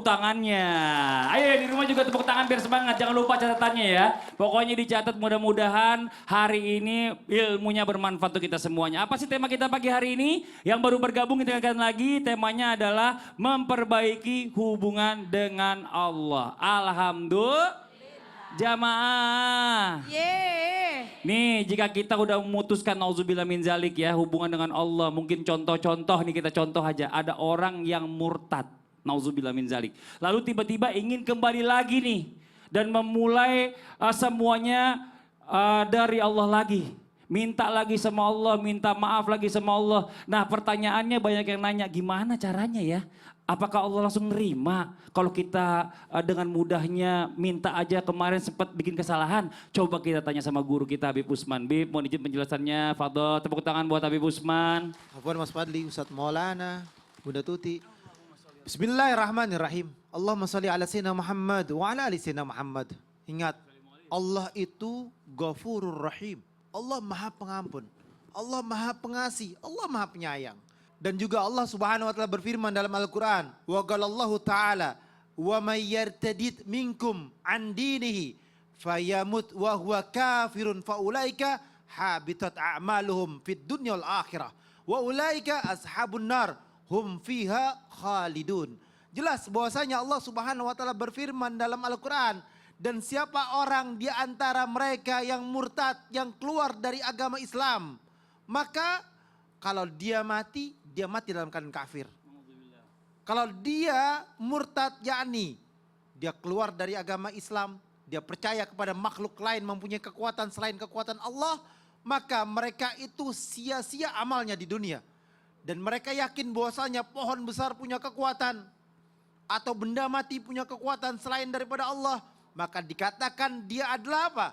tepuk tangannya. Ayo di rumah juga tepuk tangan biar semangat. Jangan lupa catatannya ya. Pokoknya dicatat mudah-mudahan hari ini ilmunya bermanfaat untuk kita semuanya. Apa sih tema kita pagi hari ini? Yang baru bergabung kita ingatkan lagi. Temanya adalah memperbaiki hubungan dengan Allah. Alhamdulillah. Jamaah. Yeay. Nih jika kita udah memutuskan nauzubillah min zalik ya hubungan dengan Allah. Mungkin contoh-contoh nih kita contoh aja. Ada orang yang murtad. Nauzubillah min zalik. Lalu tiba-tiba ingin kembali lagi nih. Dan memulai semuanya dari Allah lagi. Minta lagi sama Allah, minta maaf lagi sama Allah. Nah pertanyaannya banyak yang nanya gimana caranya ya? Apakah Allah langsung nerima kalau kita dengan mudahnya minta aja kemarin sempat bikin kesalahan? Coba kita tanya sama guru kita Habib Usman. Bib, mohon izin penjelasannya. Fadol, tepuk tangan buat Habib Usman. Afwan Mas Fadli, Ustadz Maulana, Bunda Tuti. Bismillahirrahmanirrahim. Allahumma salli ala sayyidina Muhammad wa ala ali sayyidina Muhammad. Ingat, Allah itu Ghafurur Rahim. Allah Maha Pengampun. Allah Maha Pengasih. Allah Maha Penyayang. Dan juga Allah Subhanahu wa taala berfirman dalam Al-Qur'an, wa qalallahu ta'ala, wa may yartadid minkum an dinihi fayamut wa huwa kafirun faulaika habitat a'maluhum fid dunya wal akhirah wa ulaika ashabun nar hum fiha khalidun. Jelas bahwasanya Allah Subhanahu wa taala berfirman dalam Al-Qur'an, dan siapa orang di antara mereka yang murtad, yang keluar dari agama Islam, maka kalau dia mati dalam keadaan kafir. Kalau dia murtad, yakni dia keluar dari agama Islam, dia percaya kepada makhluk lain mempunyai kekuatan selain kekuatan Allah, maka mereka itu sia-sia amalnya di dunia. Dan mereka yakin bahwasanya pohon besar punya kekuatan atau benda mati punya kekuatan selain daripada Allah, maka dikatakan dia adalah apa?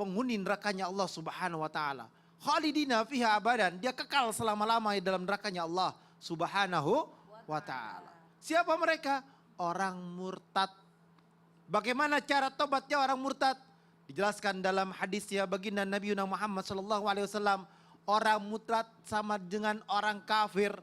Penghuni nerakanya Allah Subhanahu wa taala. Khalidina fiha abadan, dia kekal selama-lamanya dalam nerakanya Allah Subhanahu wa taala. Siapa mereka? Orang murtad. Bagaimana cara tobatnya orang murtad? Dijelaskan dalam hadisnya baginda Nabi Muhammad sallallahu alaihi wasallam, orang murtad sama dengan orang kafir.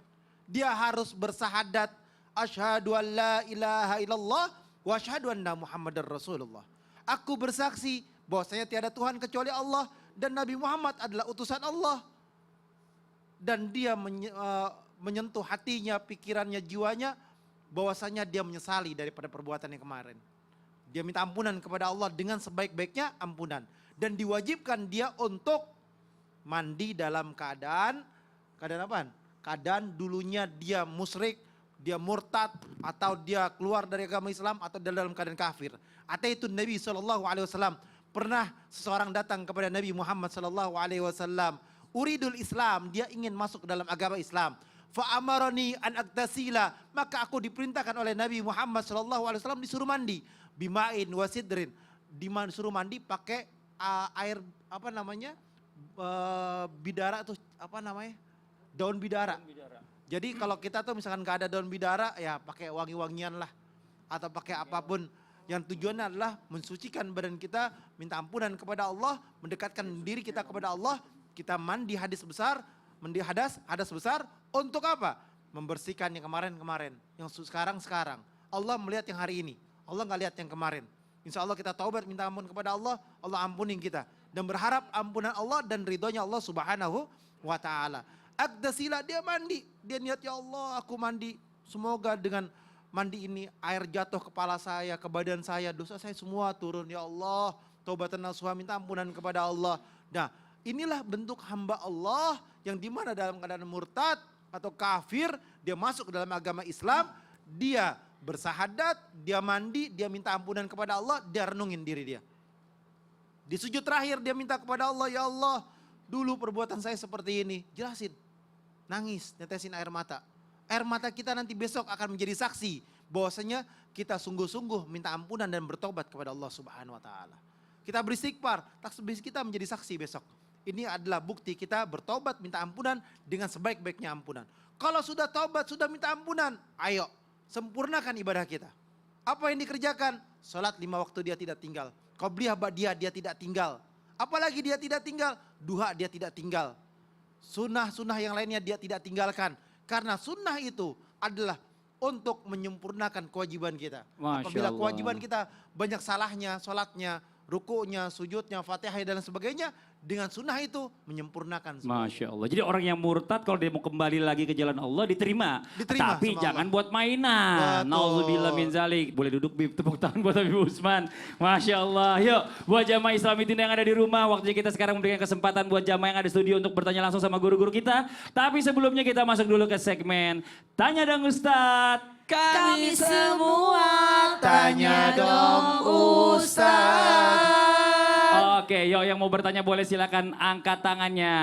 Dia harus bersahadat asyhadu an la ilaha illallah wa asyhadu anna Muhammadar Rasulullah. Aku bersaksi bahwasanya tiada Tuhan kecuali Allah dan Nabi Muhammad adalah utusan Allah. Dan dia menyentuh hatinya, pikirannya, jiwanya, bahwasanya dia menyesali daripada perbuatan yang kemarin. Dia minta ampunan kepada Allah dengan sebaik-baiknya ampunan. Dan diwajibkan dia untuk mandi dalam keadaan apa? Keadaan dulunya dia musyrik, dia murtad, atau dia keluar dari agama Islam, atau dalam keadaan kafir. Atau itu Nabi SAW pernah seseorang datang kepada Nabi Muhammad SAW, uridul Islam, dia ingin masuk ke dalam agama Islam. Fa'amarani an aktasila, maka aku diperintahkan oleh Nabi Muhammad SAW disuruh mandi. Bima'in wasidrin, disuruh mandi pakai air apa namanya, bidara atau apa namanya, daun bidara. Jadi kalau kita tuh misalkan gak ada daun bidara, ya pakai wangi-wangian lah, atau pakai apapun. Yang tujuannya adalah mensucikan badan kita, minta ampunan kepada Allah, mendekatkan diri kita kepada Allah. Kita mandi hadis besar, mandi hadas besar, untuk apa? Membersihkan yang kemarin-kemarin, yang sekarang. Allah melihat yang hari ini, Allah gak lihat yang kemarin. Insya Allah kita taubat, minta ampun kepada Allah, Allah ampunin kita. Dan berharap ampunan Allah dan ridhonya Allah Subhanahu wa ta'ala. Akdasila, dia mandi, dia niat, ya Allah aku mandi, semoga dengan mandi ini air jatuh kepala saya, ke badan saya, dosa saya semua turun, ya Allah. Taubatan nasuha, minta ampunan kepada Allah. Nah, inilah bentuk hamba Allah yang dimana dalam keadaan murtad atau kafir, dia masuk ke dalam agama Islam, dia bersahadat, dia mandi, dia minta ampunan kepada Allah, dia renungin diri dia. Di sujud terakhir dia minta kepada Allah, ya Allah, dulu perbuatan saya seperti ini. Jelasin, nangis, netesin air mata. Air mata kita nanti besok akan menjadi saksi bahwasanya kita sungguh-sungguh minta ampunan dan bertobat kepada Allah Subhanahu wa taala. Kita beristighfar, tasbih kita menjadi saksi besok. Ini adalah bukti kita bertobat, minta ampunan dengan sebaik-baiknya ampunan. Kalau sudah tobat, sudah minta ampunan, ayo sempurnakan ibadah kita. Apa yang dikerjakan? Salat 5 waktu dia tidak tinggal. Qobliyah ba'diyah dia tidak tinggal. Apalagi dia tidak tinggal, duha dia tidak tinggal. Sunnah-sunnah yang lainnya dia tidak tinggalkan. Karena sunnah itu adalah untuk menyempurnakan kewajiban kita. Masya Apabila Allah. kewajiban kita banyak salahnya, sholatnya, rukuknya, sujudnya, fatihah dan sebagainya, dengan sunnah itu menyempurnakan semua. Masya Allah. Jadi orang yang murtad kalau dia mau kembali lagi ke jalan Allah diterima. Diterima Tapi sama jangan Allah. buat mainan. Betul. Nauzubillah min zalik. Boleh duduk Bib, tepuk tangan buat Habib Usman. Masya Allah. Yuk buat jamaah Islam itu yang ada di rumah. Waktunya kita sekarang memberikan kesempatan buat jamaah yang ada di studio untuk bertanya langsung sama guru-guru kita. Tapi sebelumnya kita masuk dulu ke segmen Tanya Dong Ustadz. Kami semua Tanya dong Ustaz. Oke, yuk yang mau bertanya boleh silakan angkat tangannya.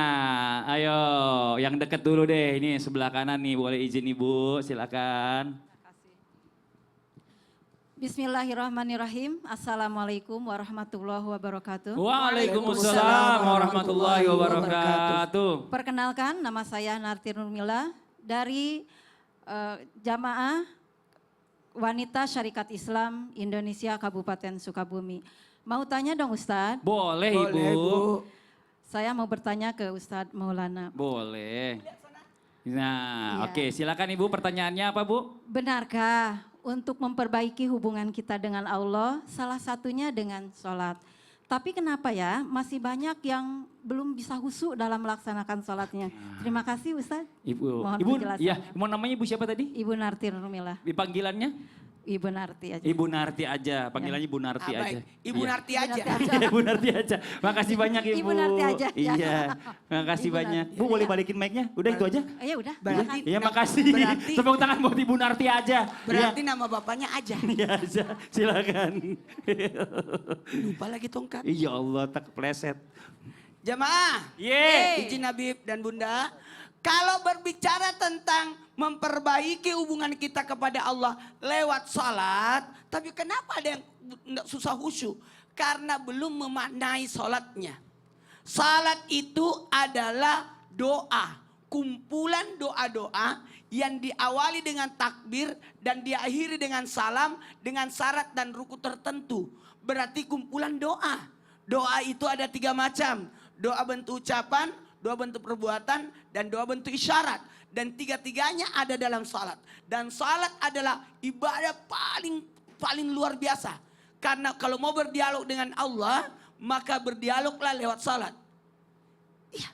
Ayo, yang deket dulu deh. Ini sebelah kanan nih, boleh izin Ibu, silakan. Bismillahirrahmanirrahim. Assalamualaikum warahmatullahi wabarakatuh. Waalaikumsalam warahmatullahi wabarakatuh. Perkenalkan, nama saya Narti Nurmila dari Jamaah Wanita Syarikat Islam Indonesia Kabupaten Sukabumi. Mau tanya dong Ustadz? Boleh Ibu. Saya mau bertanya ke Ustadz Maulana. Boleh. Nah, Iya. oke, silakan Ibu, pertanyaannya apa Bu? Benarkah untuk memperbaiki hubungan kita dengan Allah, salah satunya dengan sholat? Tapi kenapa ya masih banyak yang belum bisa khusyuk dalam melaksanakan sholatnya? Terima kasih Ustadz. Ibu, Mohon Ibu, penjelasan. ya, mau namanya Ibu siapa tadi? Ibu Narti Nurmila. Dipanggilannya? Ibu Narti aja. Ibu Narti aja, panggilannya Ibu Narti aja. Baik, Ibu Iya. Narti aja. Iya, Ibu Narti aja. Makasih banyak Ibu. Ibu Narti aja, ya. Iya, makasih Ibu banyak. Narti. Bu boleh balikin mic-nya? Udah itu aja? Ya udah. Berarti Iya makasih. Berarti- Tepuk tangan buat Ibu Narti aja. Berarti nama bapaknya aja. Iya aja, silakan. Lupa lagi tongkat. Iya Allah, tak kepleset. Jamaah, Yeay. izin Habib dan Bunda. Kalau berbicara tentang memperbaiki hubungan kita kepada Allah lewat salat, tapi kenapa ada yang susah khusyuk? Karena belum memaknai salatnya. Salat itu adalah doa, kumpulan doa-doa yang diawali dengan takbir dan diakhiri dengan salam dengan syarat dan ruku tertentu. Berarti kumpulan doa. Doa itu ada 3 macam. Doa bentuk ucapan, doa bentuk perbuatan, dan doa bentuk isyarat. Dan 3-tiganya ada dalam salat. Dan salat adalah ibadah paling luar biasa. Karena kalau mau berdialog dengan Allah, maka berdialoglah lewat salat. Iya.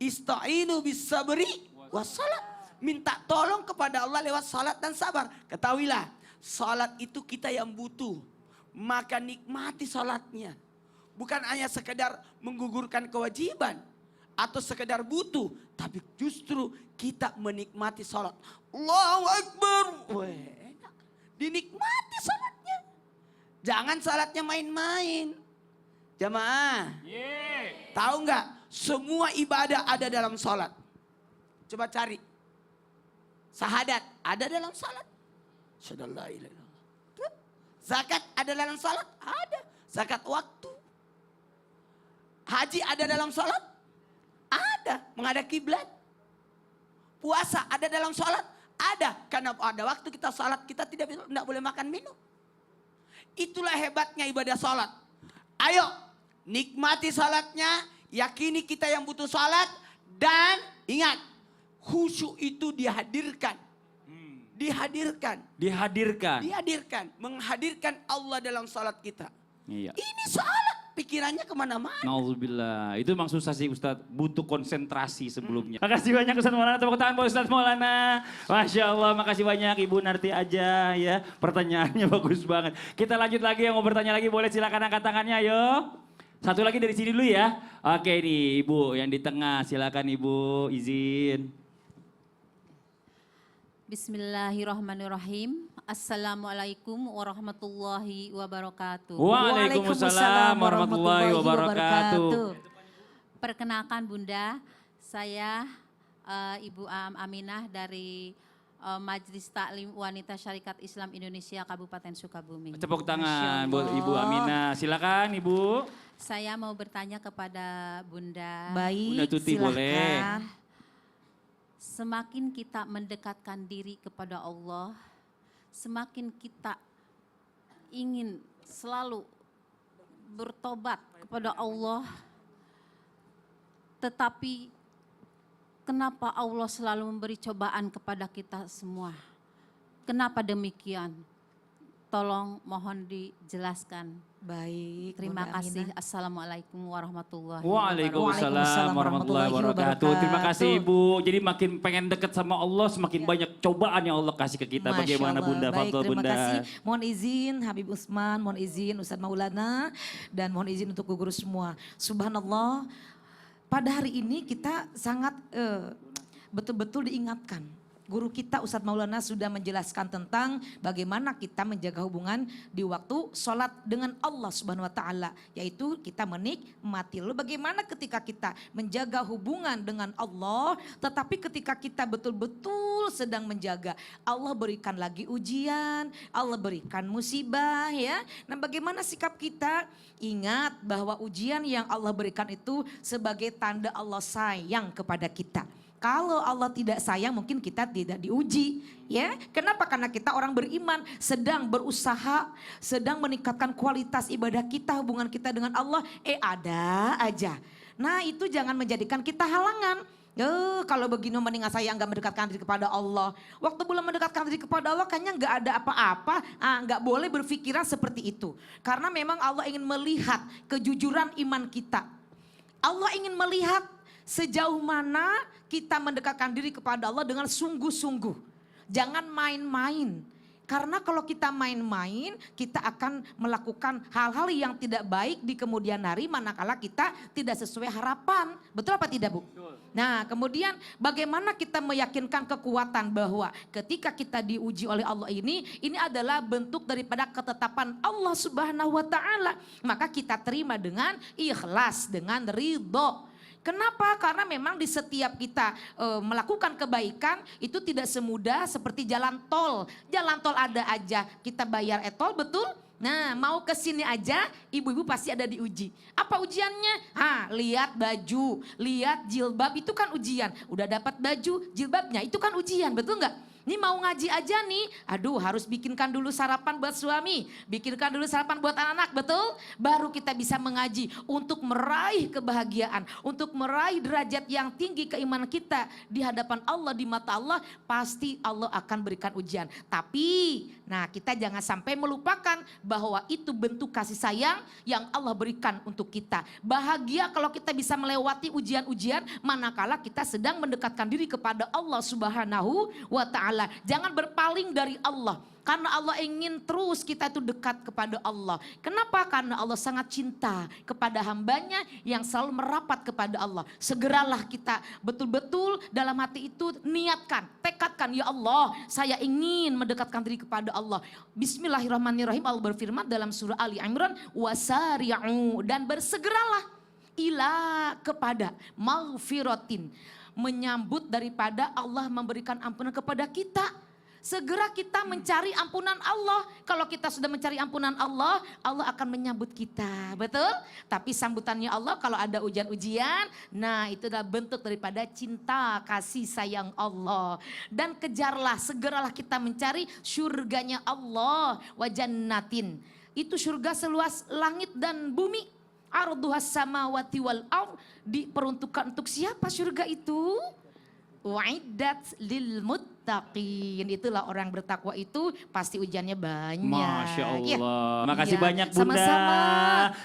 Ista'inu bis sabri was salat. Minta tolong kepada Allah lewat salat dan sabar. Ketahuilah, salat itu kita yang butuh. Maka nikmati salatnya. Bukan hanya sekedar menggugurkan kewajiban atau sekedar butuh, tapi justru kita menikmati salat. Allahu Akbar. Weh, enak. Dinikmati salatnya. Jangan salatnya main-main. Jamaah. Tahu nggak? Semua ibadah ada dalam salat. Coba cari. Sahadat ada dalam salat. Syadallah ilaha illallah. Zakat ada dalam salat? Ada. Zakat waktu. Haji ada dalam salat? Ada. Menghadap kiblat. Puasa ada dalam salat? Ada. Karena ada waktu kita salat, kita tidak boleh makan minum. Itulah hebatnya ibadah salat. Ayo, nikmati salatnya, yakini kita yang butuh salat, dan ingat, khusyuk itu dihadirkan. Dihadirkan. Dihadirkan. Menghadirkan Allah dalam salat kita. Iya. Ini salat. Pikirannya kemana-mana. Nauzubillah. Itu memang susah sih Ustadz. Butuh konsentrasi sebelumnya. Makasih banyak Ustadz Maulana. Tepuk tangan buat Ustadz Maulana. Masya Allah. Makasih banyak Ibu Narti aja ya. Pertanyaannya bagus banget. Kita lanjut lagi, yang mau bertanya lagi boleh silakan angkat tangannya ayo. Satu lagi dari sini dulu ya. Oke nih Ibu yang di tengah. Silakan Ibu izin. Bismillahirrahmanirrahim. Assalamualaikum warahmatullahi wabarakatuh. Waalaikumsalam warahmatullahi wabarakatuh. Perkenalkan Bunda, saya Ibu Aminah dari Majelis Taklim Wanita Syarikat Islam Indonesia Kabupaten Sukabumi. Tepuk tangan Masya buat Allah. Ibu Aminah. Silakan Ibu. Saya mau bertanya kepada Bunda. Bunda Baik, Tuti boleh. silahkan. Semakin kita mendekatkan diri kepada Allah, semakin kita ingin selalu bertobat kepada Allah. Tetapi kenapa Allah selalu memberi cobaan kepada kita semua? Kenapa demikian? Tolong mohon dijelaskan. Baik. Terima Bunda kasih. Aminah. Assalamualaikum warahmatullahi Waalaikumsalam warahmatullahi wabarakatuh. Terima kasih Ibu. Jadi makin pengen deket sama Allah, semakin banyak cobaan yang Allah kasih ke kita. Masya Bagaimana Allah. Bunda? Baik, Fadhol terima Bunda. kasih. Mohon izin Habib Usman, mohon izin Ustadz Maulana, dan mohon izin untuk guru semua. Subhanallah, pada hari ini kita sangat betul-betul diingatkan. Guru kita Ustadz Maulana sudah menjelaskan tentang bagaimana kita menjaga hubungan di waktu sholat dengan Allah Subhanahu Wa Taala, yaitu kita menikmati. Lalu bagaimana ketika kita menjaga hubungan dengan Allah, tetapi ketika kita betul-betul sedang menjaga, Allah berikan lagi ujian, Allah berikan musibah ya. Nah bagaimana sikap kita? Ingat bahwa ujian yang Allah berikan itu sebagai tanda Allah sayang kepada kita. Kalau Allah tidak sayang mungkin kita tidak diuji ya. Kenapa? Karena kita orang beriman sedang berusaha, sedang meningkatkan kualitas ibadah kita, hubungan kita dengan Allah. Ada aja. Nah itu jangan menjadikan kita halangan. Kalau begini mendingan saya nggak mendekatkan diri kepada Allah. Waktu belum mendekatkan diri kepada Allah kayaknya nggak ada apa-apa. Nggak boleh berpikiran seperti itu. Karena memang Allah ingin melihat kejujuran iman kita. Allah ingin melihat sejauh mana kita mendekatkan diri kepada Allah dengan sungguh-sungguh. Jangan main-main. Karena kalau kita main-main, kita akan melakukan hal-hal yang tidak baik di kemudian hari manakala kita tidak sesuai harapan. Betul apa tidak Bu? Betul. Nah kemudian bagaimana kita meyakinkan kekuatan bahwa ketika kita diuji oleh Allah ini adalah bentuk daripada ketetapan Allah Subhanahu Wa Taala. Maka kita terima dengan ikhlas, dengan ridho. Kenapa? Karena memang di setiap kita melakukan kebaikan itu tidak semudah seperti jalan tol. Jalan tol ada aja kita bayar tol, betul? Nah mau ke sini aja ibu-ibu pasti ada diuji. Apa ujiannya? Lihat baju, lihat jilbab itu kan ujian. Udah dapat baju, jilbabnya itu kan ujian, betul nggak? Ini mau ngaji aja nih, aduh harus bikinkan dulu sarapan buat suami, bikinkan dulu sarapan buat anak-anak, betul? Baru kita bisa mengaji untuk meraih kebahagiaan, untuk meraih derajat yang tinggi keimanan kita di hadapan Allah, di mata Allah, pasti Allah akan berikan ujian. Tapi, nah kita jangan sampai melupakan bahwa itu bentuk kasih sayang yang Allah berikan untuk kita. Bahagia kalau kita bisa melewati ujian-ujian manakala kita sedang mendekatkan diri kepada Allah Subhanahu Wa Taala. Jangan berpaling dari Allah. Karena Allah ingin terus kita itu dekat kepada Allah. Kenapa? Karena Allah sangat cinta kepada hambanya yang selalu merapat kepada Allah. Segeralah kita betul-betul dalam hati itu niatkan, tekadkan, ya Allah saya ingin mendekatkan diri kepada Allah. Bismillahirrahmanirrahim, Allah berfirman dalam surah Ali Imran, wasari'u, dan bersegeralah ila kepada maghfiratin, menyambut daripada Allah memberikan ampunan kepada kita. Segera kita mencari ampunan Allah. Kalau kita sudah mencari ampunan Allah, Allah akan menyambut kita, betul? Tapi sambutannya Allah kalau ada ujian-ujian, nah itu adalah bentuk daripada cinta kasih sayang Allah. Dan kejarlah, segeralah kita mencari surganya Allah, wa jannatin. Itu surga seluas langit dan bumi. Arduhas samawati wal ardh, diperuntukkan untuk siapa surga itu? Wa'iddat lil muttaqin. Itulah orang bertakwa itu pasti ujiannya banyak. Masya Allah. Ya. Makasih Iya. banyak Bunda. Sama-sama.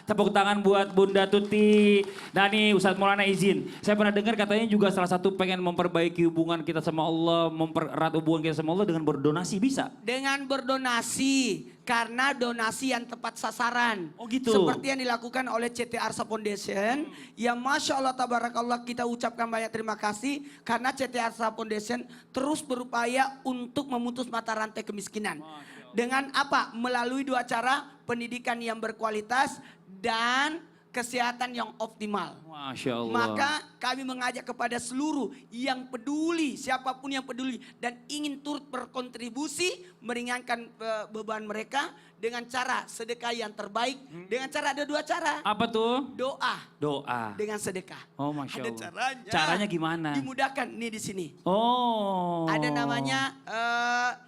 Tepuk tangan buat Bunda Tuti. Nah nih Ustadz Maulana izin. Saya pernah dengar katanya juga salah satu pengen memperbaiki hubungan kita sama Allah, mempererat hubungan kita sama Allah dengan berdonasi, bisa? Dengan berdonasi, karena donasi yang tepat sasaran. Oh gitu. Seperti yang dilakukan oleh CT Arsa Foundation. Yang Masya Allah Tabarakallah kita ucapkan banyak terima kasih. Karena CT Arsa Foundation terus berupaya untuk memutus mata rantai kemiskinan. Dengan apa? Melalui dua cara, pendidikan yang berkualitas dan kesehatan yang optimal. Masya Allah. Maka kami mengajak kepada seluruh yang peduli, siapapun yang peduli dan ingin turut berkontribusi meringankan beban mereka dengan cara sedekah yang terbaik. Dengan cara ada dua cara. Apa tuh? Doa Doa. dengan sedekah. Oh Masya Ada Allah. caranya. Caranya gimana? Dimudahkan nih di sini. Oh. Ada namanya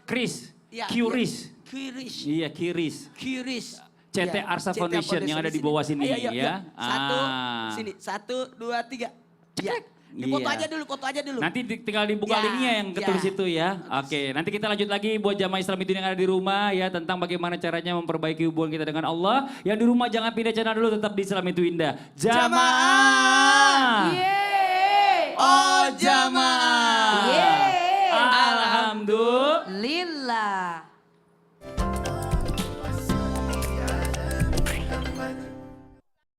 Kris. ya, Kiris. Kiris. Iya Kiris. Kiris. CT Ya, Arsa CT Foundation yang ada di bawah sini Ayo, ya. Satu, Ah. sini. 1, 2, 3. Ya. Dipoto Iya. foto aja dulu. Nanti tinggal dibuka Ya, linknya yang ketulis ya. itu ya. Oke, nanti kita lanjut lagi buat jamaah Islam itu yang ada di rumah ya tentang bagaimana caranya memperbaiki hubungan kita dengan Allah. Yang di rumah jangan pindah channel dulu, tetap di Islam itu indah. Jamaah. Oh jamaah. Alhamdulillah. Lillah.